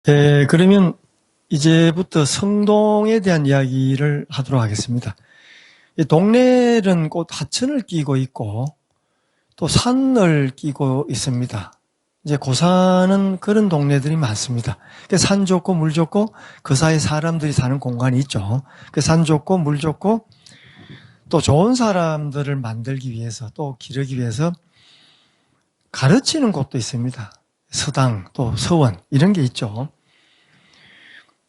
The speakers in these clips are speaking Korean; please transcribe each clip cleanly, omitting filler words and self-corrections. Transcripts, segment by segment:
네, 그러면 이제부터 성동에 대한 이야기를 하도록 하겠습니다. 이 동네는 곧 하천을 끼고 있고 또 산을 끼고 있습니다. 이제 고산은 그런 동네들이 많습니다. 산 좋고 물 좋고 그 사이에 사람들이 사는 공간이 있죠. 산 좋고 물 좋고 또 좋은 사람들을 만들기 위해서 또 기르기 위해서 가르치는 곳도 있습니다. 서당 또 서원 이런 게 있죠.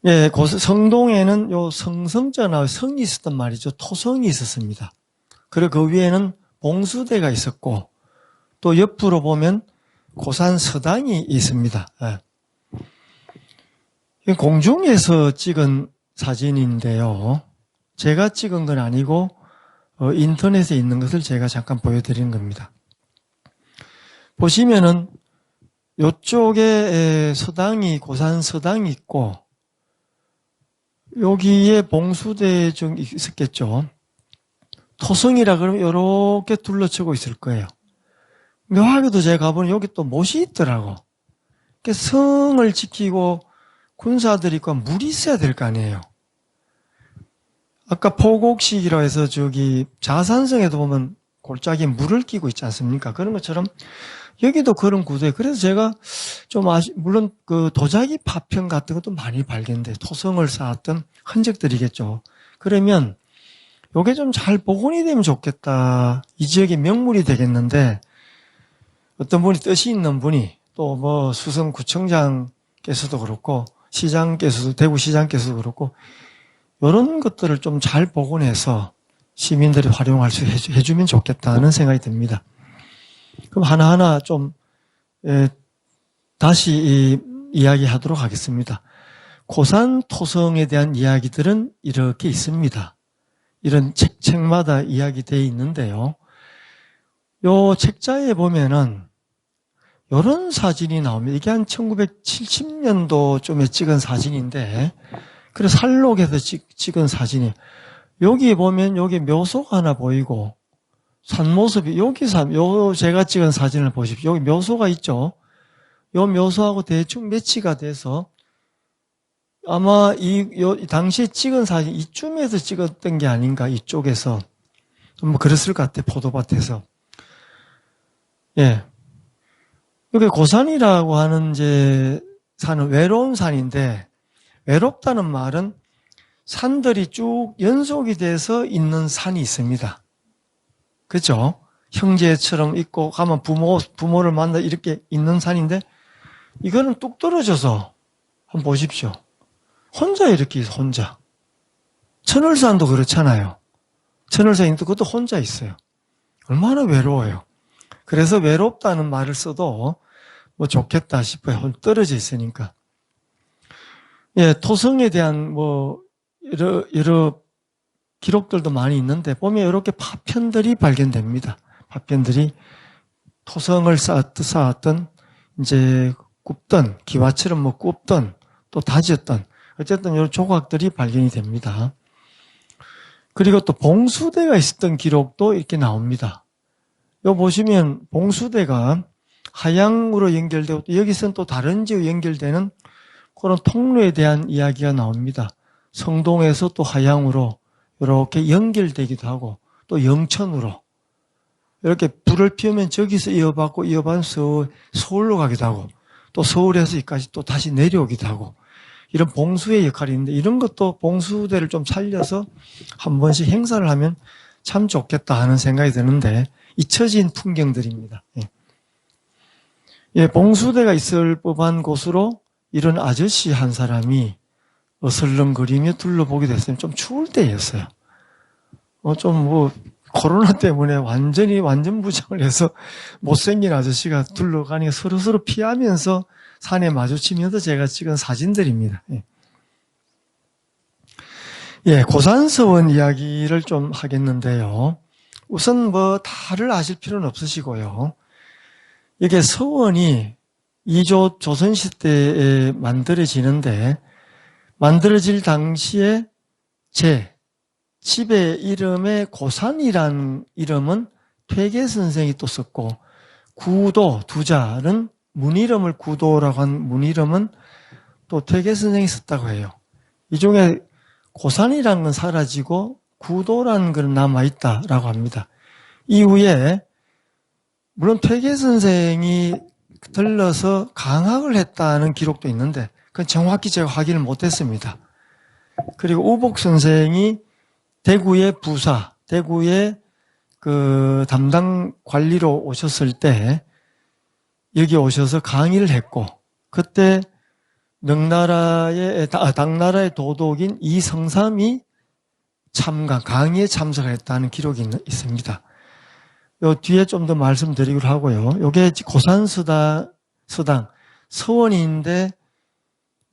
예, 성동에는 요 성성자나 성이 있었단 말이죠. 토성이 있었습니다. 그리고 그 위에는 봉수대가 있었고, 또 옆으로 보면 고산 서당이 있습니다. 예. 공중에서 찍은 사진인데요. 제가 찍은 건 아니고, 인터넷에 있는 것을 제가 잠깐 보여드리는 겁니다. 보시면은, 요쪽에 서당이, 고산 서당이 있고, 여기에 봉수대 좀 있었겠죠. 토성이라 그러면 이렇게 둘러치고 있을 거예요. 묘하게도 제가 가보니 여기 또 못이 있더라고. 성을 지키고 군사들이 있고 물이 있어야 될 거 아니에요. 아까 포곡식이라 해서 저기 자산성에도 보면 골짜기에 물을 끼고 있지 않습니까? 그런 것처럼 여기도 그런 구도예요. 그래서 제가 좀 물론 그 도자기 파편 같은 것도 많이 발견돼. 토성을 쌓았던 흔적들이겠죠. 그러면 요게 좀 잘 복원이 되면 좋겠다. 이 지역의 명물이 되겠는데 어떤 분이 뜻이 있는 분이 또 뭐 수성구청장께서도 그렇고 시장께서도 대구시장께서도 그렇고 이런 것들을 좀 잘 복원해서 시민들이 활용할 수 해주면 좋겠다는 생각이 듭니다. 그럼 하나하나 좀 다시 이야기하도록 하겠습니다. 고산 토성에 대한 이야기들은 이렇게 있습니다. 이런 책마다 이야기되어 있는데요. 요 책자에 보면은 이런 사진이 나옵니다. 이게 한 1970년도쯤에 찍은 사진인데 그래서 살록에서 찍은 사진이에요. 여기 보면 여기 묘소가 하나 보이고 산 모습이 제가 찍은 사진을 보십시오. 여기 묘소가 있죠. 요 묘소하고 대충 매치가 돼서 아마 당시에 찍은 사진 이쯤에서 찍었던 게 아닌가, 이쪽에서. 뭐 그랬을 것 같아, 포도밭에서. 예. 여기 고산이라고 하는 산은 외로운 산인데, 외롭다는 말은 산들이 쭉 연속이 돼서 있는 산이 있습니다. 그죠? 형제처럼 있고, 가면 부모를 만나 이렇게 있는 산인데, 이거는 뚝 떨어져서, 한번 보십시오. 혼자 이렇게 있어, 혼자. 천을산도 그렇잖아요. 천을산인데 그것도 혼자 있어요. 얼마나 외로워요. 그래서 외롭다는 말을 써도 뭐 좋겠다 싶어요. 떨어져 있으니까. 예, 토성에 대한 여러 기록들도 많이 있는데 보면 이렇게 파편들이 발견됩니다. 파편들이 토성을 쌓았던 굽던 기와처럼 굽던 또 다졌던 어쨌든 이런 조각들이 발견이 됩니다. 그리고 또 봉수대가 있었던 기록도 이렇게 나옵니다. 여기 보시면 봉수대가 하양으로 연결되고 또 여기서는 또 다른 지역 연결되는 그런 통로에 대한 이야기가 나옵니다. 성동에서 또 하양으로 이렇게 연결되기도 하고 또 영천으로 이렇게 불을 피우면 저기서 이어받아서 서울로 가기도 하고 또 서울에서 여기까지 또 다시 내려오기도 하고 이런 봉수의 역할이 있는데 이런 것도 봉수대를 좀 살려서 한 번씩 행사를 하면 참 좋겠다 하는 생각이 드는데 잊혀진 풍경들입니다. 예, 봉수대가 있을 법한 곳으로 이런 아저씨 한 사람이 어슬렁거리며 둘러보게 됐어요. 좀 추울 때였어요. 코로나 때문에 완전 부정을 해서 못생긴 아저씨가 둘러가니까 서로 피하면서 산에 마주치면서 제가 찍은 사진들입니다. 예, 고산서원 이야기를 좀 하겠는데요. 우선 다를 아실 필요는 없으시고요. 이게 서원이 조선시대에 만들어지는데, 만들어질 당시에 집의 이름에 고산이란 이름은 퇴계 선생이 또 썼고, 구도, 두자는 문이름을 구도라고 한 문이름은 또 퇴계 선생이 썼다고 해요. 이 중에 고산이라는 건 사라지고 구도라는 건 남아있다라고 합니다. 이후에 물론 퇴계 선생이 들러서 강학을 했다는 기록도 있는데 그건 정확히 제가 확인을 못했습니다. 그리고 우복 선생이 대구의 부사, 대구의 그 담당 관리로 오셨을 때 여기 오셔서 강의를 했고 그때 당나라의 도독인 이성삼이 강의에 참석했다는 기록이 있습니다. 요 뒤에 좀 더 말씀드리기로 하고요. 요게 고산서당, 서원인데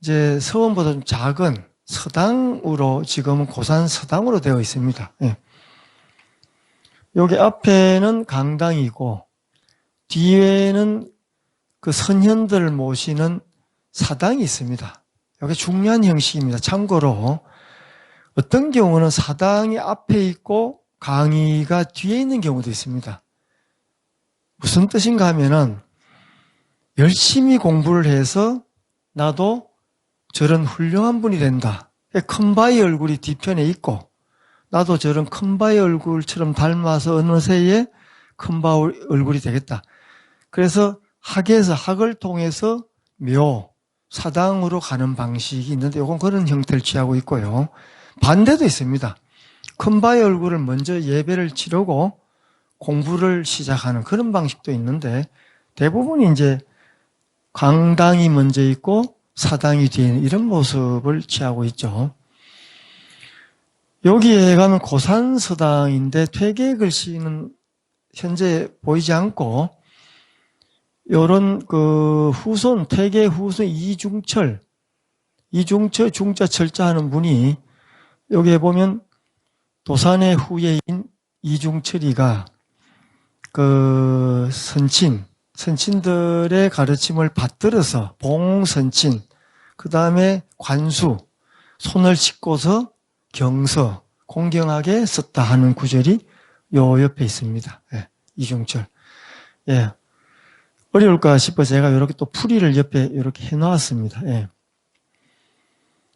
이제 서원보다 좀 작은 서당으로 지금은 고산서당으로 되어 있습니다. 예. 여기 앞에는 강당이고 뒤에는 그 선현들을 모시는 사당이 있습니다. 이게 중요한 형식입니다. 참고로 어떤 경우는 사당이 앞에 있고 강의가 뒤에 있는 경우도 있습니다. 무슨 뜻인가 하면은 열심히 공부를 해서 나도 저런 훌륭한 분이 된다. 큰 바위 얼굴이 뒤편에 있고 나도 저런 큰 바위 얼굴처럼 닮아서 어느새에 큰 바위 얼굴이 되겠다. 그래서 학을 통해서 사당으로 가는 방식이 있는데 이건 그런 형태를 취하고 있고요. 반대도 있습니다. 큰 바위 얼굴을 먼저 예배를 치르고 공부를 시작하는 그런 방식도 있는데 대부분 이제 강당이 먼저 있고 사당이 뒤에 있는 이런 모습을 취하고 있죠. 여기에 가면 고산서당인데 퇴계 글씨는 현재 보이지 않고 요런 그 후손, 퇴계 후손 이중철 중자 철자하는 분이 여기에 보면 도산의 후예인 이중철이가 그 선친들의 가르침을 받들어서 봉선친, 그 다음에 관수, 손을 씻고서 경서, 공경하게 썼다 하는 구절이 요 옆에 있습니다. 예, 이중철. 예. 어려울까 싶어서 제가 이렇게 또 풀이를 옆에 이렇게 해놓았습니다. 예.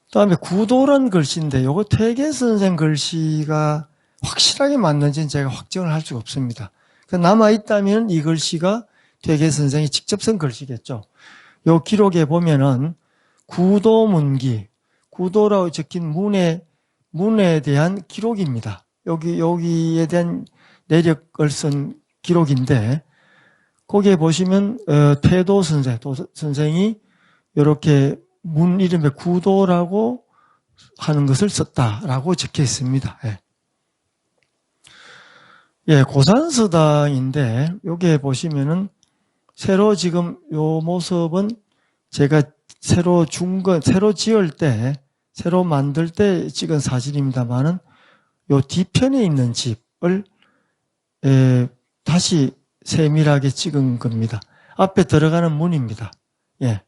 그 다음에 구도란 글씨인데 요거 퇴계 선생 글씨가 확실하게 맞는지는 제가 확정을 할 수가 없습니다. 남아있다면 이 글씨가 퇴계 선생이 직접 쓴 글씨겠죠. 요 기록에 보면은 구도문기, 구도라고 적힌 문에 대한 기록입니다. 여기에 대한 내력을 쓴 기록인데 거기에 보시면 태도 선생이 이렇게 문 이름에 구도라고 하는 것을 썼다라고 적혀 있습니다. 예. 예, 고산서당인데 여기에 보시면은 새로 지금 요 모습은 제가 새로 만들 때 찍은 사진입니다만은 요 뒤편에 있는 집을 다시 세밀하게 찍은 겁니다. 앞에 들어가는 문입니다. 예.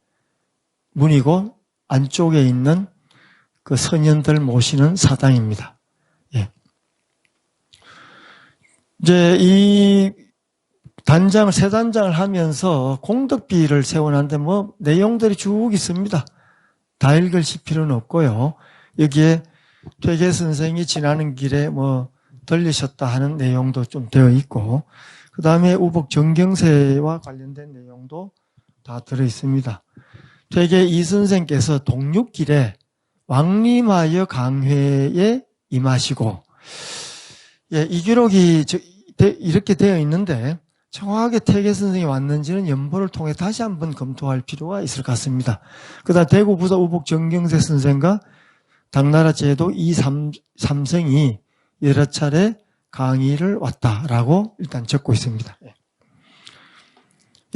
문이고 안쪽에 있는 그 선현들 모시는 사당입니다. 예. 이제 이 새 단장을 하면서 공덕비를 세워놨는데 내용들이 쭉 있습니다. 다 읽으실 필요는 없고요. 여기에 퇴계 선생이 지나는 길에 들리셨다 하는 내용도 좀 되어 있고, 그 다음에 우복 정경세와 관련된 내용도 다 들어 있습니다. 퇴계 이 선생께서 동육길에 왕림하여 강회에 임하시고, 예, 이 기록이 이렇게 되어 있는데 정확하게 퇴계 선생이 왔는지는 연보를 통해 다시 한번 검토할 필요가 있을 것 같습니다. 그 다음 대구 부사 우복 정경세 선생과 당나라 제도 이삼성이 여러 차례 강의를 왔다라고 일단 적고 있습니다.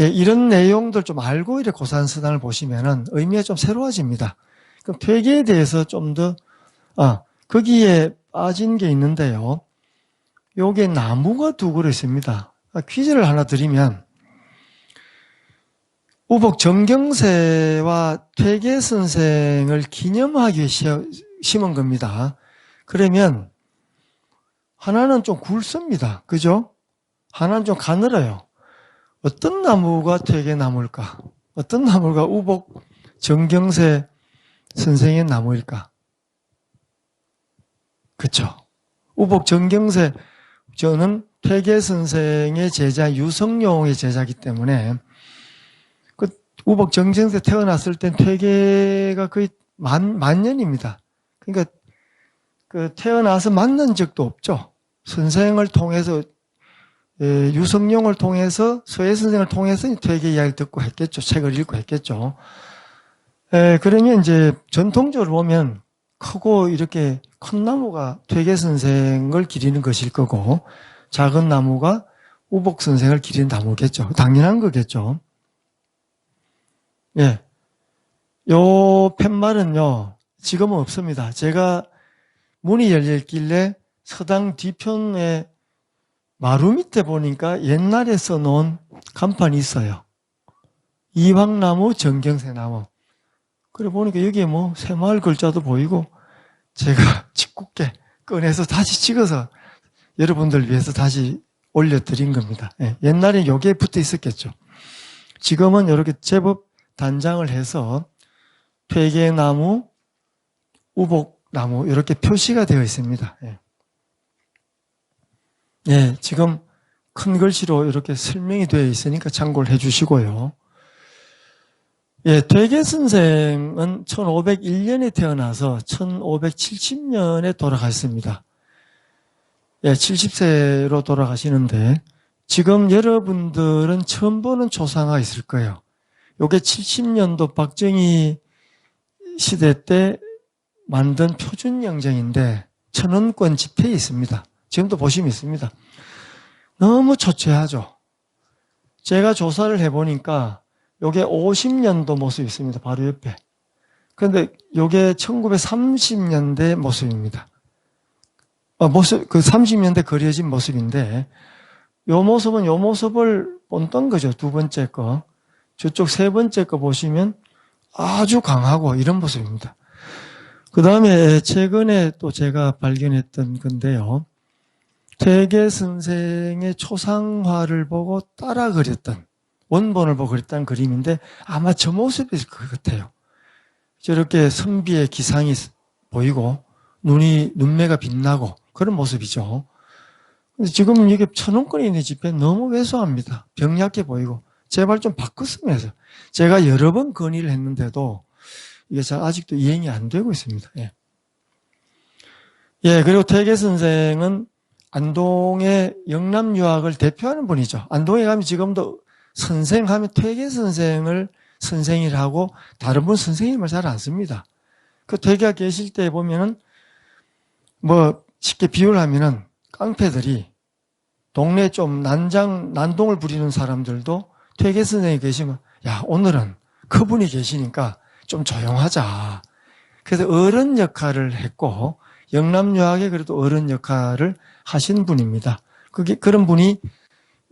예, 이런 내용들 좀 알고 이렇게 고산서당을 보시면은 의미가 좀 새로워집니다. 그럼 퇴계에 대해서 좀 더, 거기에 빠진 게 있는데요. 요게 나무가 두 그루 있습니다. 퀴즈를 하나 드리면, 우복 정경세와 퇴계 선생을 기념하기 위해 심은 겁니다. 그러면, 하나는 좀 굵습니다. 그죠? 하나는 좀 가늘어요. 어떤 나무가 퇴계 나무일까? 어떤 나무가 우복 정경세 선생의 나무일까? 그쵸? 우복 정경세, 저는 퇴계 선생의 제자 유성룡의 제자이기 때문에 그 우복 정경세 태어났을 땐 퇴계가 거의 만년입니다. 그러니까 그 태어나서 만난 적도 없죠. 선생을 통해서 유성룡을 통해서 서예 선생을 통해서 퇴계 이야기를 듣고 했겠죠. 책을 읽고 했겠죠. 그러면 이제 전통적으로 보면 크고 이렇게 큰 나무가 퇴계 선생을 기리는 것일 거고 작은 나무가 우복 선생을 기리는 나무겠죠. 당연한 거겠죠. 예. 요 팻말은요, 지금은 없습니다. 제가 문이 열렸길래 서당 뒤편에 마루 밑에 보니까 옛날에 써놓은 간판이 있어요. 이황나무, 정경새나무. 그래 보니까 여기에 뭐 새마을 글자도 보이고 제가 짓궂게 꺼내서 다시 찍어서 여러분들 위해서 다시 올려드린 겁니다. 예, 옛날에 여기에 붙어 있었겠죠. 지금은 이렇게 제법 단장을 해서 퇴계나무, 우복나무 이렇게 표시가 되어 있습니다. 예. 예, 지금 큰 글씨로 이렇게 설명이 되어 있으니까 참고를 해주시고요. 예, 퇴계 선생은 1501년에 태어나서 1570년에 돌아가셨습니다. 예, 70세로 돌아가시는데 지금 여러분들은 처음 보는 초상화가 있을 거예요. 요게 70년도 박정희 시대 때 만든 표준영정인데 천원권 지폐에 있습니다. 지금도 보시면 있습니다. 너무 초췌하죠. 제가 조사를 해보니까 요게 50년도 모습이 있습니다. 바로 옆에. 그런데 요게 1930년대 모습입니다. 그 30년대 그려진 모습인데 요 모습은 요 모습을 본떤 거죠. 두 번째 거. 저쪽 세 번째 거 보시면 아주 강하고 이런 모습입니다. 그 다음에 최근에 또 제가 발견했던 건데요. 퇴계 선생의 초상화를 보고 따라 그렸던, 원본을 보고 그렸던 그림인데 아마 저 모습일 것 같아요. 저렇게 선비의 기상이 보이고 눈매가 빛나고 그런 모습이죠. 근데 지금 이게 천원권이 있는 집회 너무 왜소합니다. 병약해 보이고 제발 좀 바꿨으면 해서 제가 여러 번 건의를 했는데도 이게 잘 아직도 이행이 안 되고 있습니다. 예. 예, 그리고 퇴계 선생은 안동의 영남 유학을 대표하는 분이죠. 안동에 가면 지금도 선생하면 퇴계 선생을 선생이라고 다른 분 선생님을 잘 안 씁니다. 그 퇴계가 계실 때 보면은 뭐 쉽게 비유를 하면은 깡패들이 동네 좀 난동을 부리는 사람들도 퇴계 선생이 계시면 야 오늘은 그분이 계시니까 좀 조용하자. 그래서 어른 역할을 했고 영남유학에 그래도 어른 역할을 하신 분입니다. 그런 분이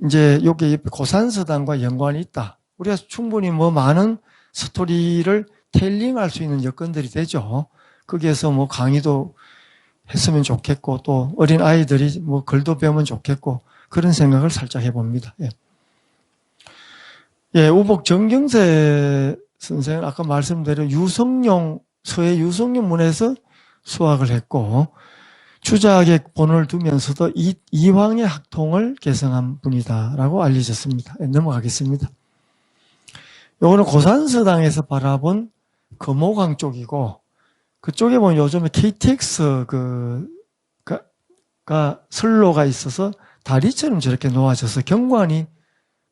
이제 여기 고산서당과 연관이 있다. 우리가 충분히 뭐 많은 스토리를 텔링할 수 있는 여건들이 되죠. 거기에서 뭐 강의도 했으면 좋겠고 또 어린 아이들이 뭐 글도 배우면 좋겠고 그런 생각을 살짝 해봅니다. 예. 예, 우복 정경세 선생은 아까 말씀드린 서해 유성룡 문에서 수학을 했고 주작의 본을 두면서도 이황의 학통을 개성한 분이다라고 알려졌습니다. 예, 넘어가겠습니다. 요거는 고산서당에서 바라본 금호강 쪽이고 그쪽에 보면 요즘에 KTX 가 선로가 있어서 다리처럼 저렇게 놓아져서 경관이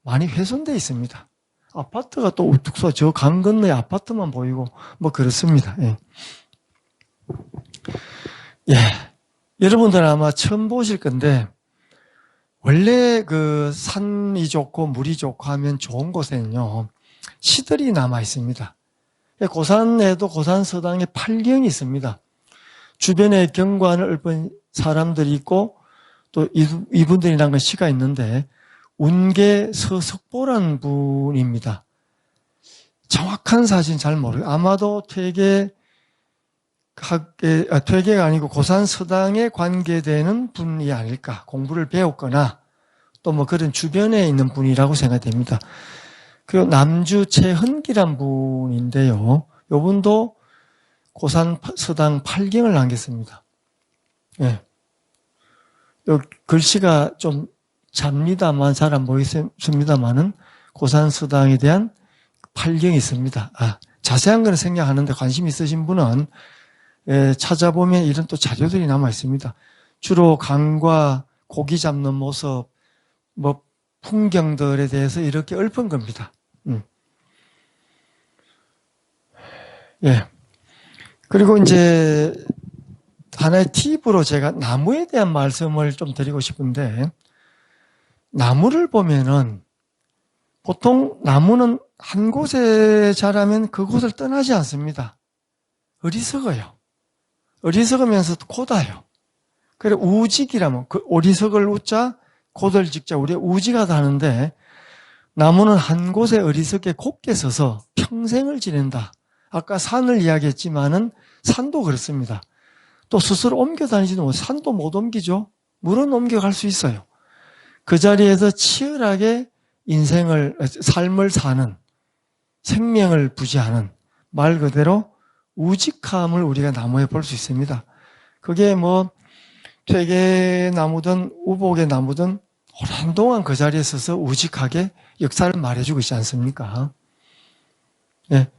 많이 훼손되어 있습니다. 아파트가 또 우뚝 서 저 강 건너에 아파트만 보이고 뭐 그렇습니다. 예. 예. 여러분들 아마 처음 보실 건데 원래 그 산이 좋고 물이 좋고 하면 좋은 곳에는요 시들이 남아 있습니다. 고산에도 고산서당에 팔경이 있습니다. 주변에 경관을 읊은 사람들이 있고 또 이분들이 남긴 시가 있는데 운계 서석보라는 분입니다. 정확한 사실은 잘 모르겠어요. 아마도 퇴계가 아니고 고산서당에 관계되는 분이 아닐까. 공부를 배웠거나 또 뭐 그런 주변에 있는 분이라고 생각됩니다. 그리고 남주 최헌기란 분인데요. 이분도 고산서당 8경을 남겼습니다. 예. 요 글씨가 좀 잡니다만 잘 안 보이십니다만은 고산서당에 대한 8경이 있습니다. 자세한 거는 생략하는데 관심 있으신 분은 찾아보면 이런 또 자료들이 남아 있습니다. 주로 강과 고기 잡는 모습, 뭐 풍경들에 대해서 이렇게 읊은 겁니다. 예. 그리고 이제 하나의 팁으로 제가 나무에 대한 말씀을 좀 드리고 싶은데, 나무를 보면은 보통 나무는 한 곳에 자라면 그곳을 떠나지 않습니다. 어리석어요. 어리석으면서 고다요. 그래 우직이라면 그 어리석을 우자 고들 직자 우리 우직하다 하는데, 나무는 한 곳에 어리석게 곱게 서서 평생을 지낸다. 아까 산을 이야기했지만은 산도 그렇습니다. 또 스스로 옮겨 다니지도 못해. 산도 못 옮기죠. 물은 옮겨갈 수 있어요. 그 자리에서 치열하게 삶을 사는, 생명을 부지하는, 말 그대로 우직함을 우리가 나무에 볼 수 있습니다. 그게 뭐 퇴계나무든 우복의 나무든 오랜 동안 그 자리에 서서 우직하게 역사를 말해주고 있지 않습니까? 예.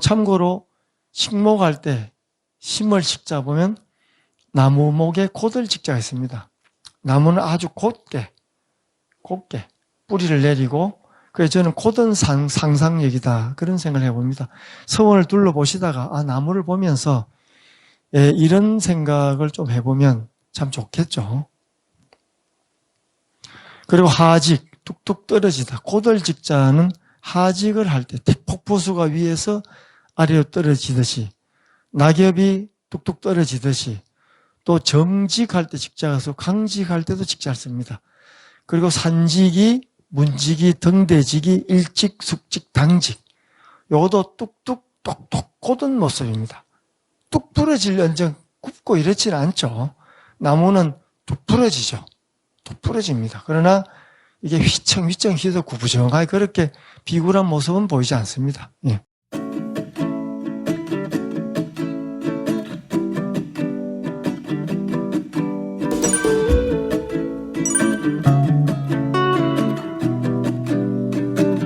참고로 식목할 때 심을 식자 보면 나무목에 고들 직자가 있습니다. 나무는 아주 곱게 뿌리를 내리고, 그래서 저는 고든 상상력이다 그런 생각을 해봅니다. 서원을 둘러보시다가 나무를 보면서 이런 생각을 좀 해보면 참 좋겠죠. 그리고 하직, 뚝뚝 떨어지다. 고들 직자는 하직을 할 때 폭포수가 위에서 아래로 떨어지듯이, 낙엽이 뚝뚝 떨어지듯이, 또 정직할 때 직자가 서 강직할 때도 직자를 씁니다. 그리고 산직이, 문직이, 등대직이, 일직, 숙직, 당직, 요것도 뚝뚝 똑똑 고든 모습입니다. 뚝 부러질런정 굽고 이렇지는 않죠. 나무는 뚝 부러지죠. 뚝 부러집니다. 그러나 이게 휘청휘청 휘도 구부정하게 그렇게 비굴한 모습은 보이지 않습니다. 예.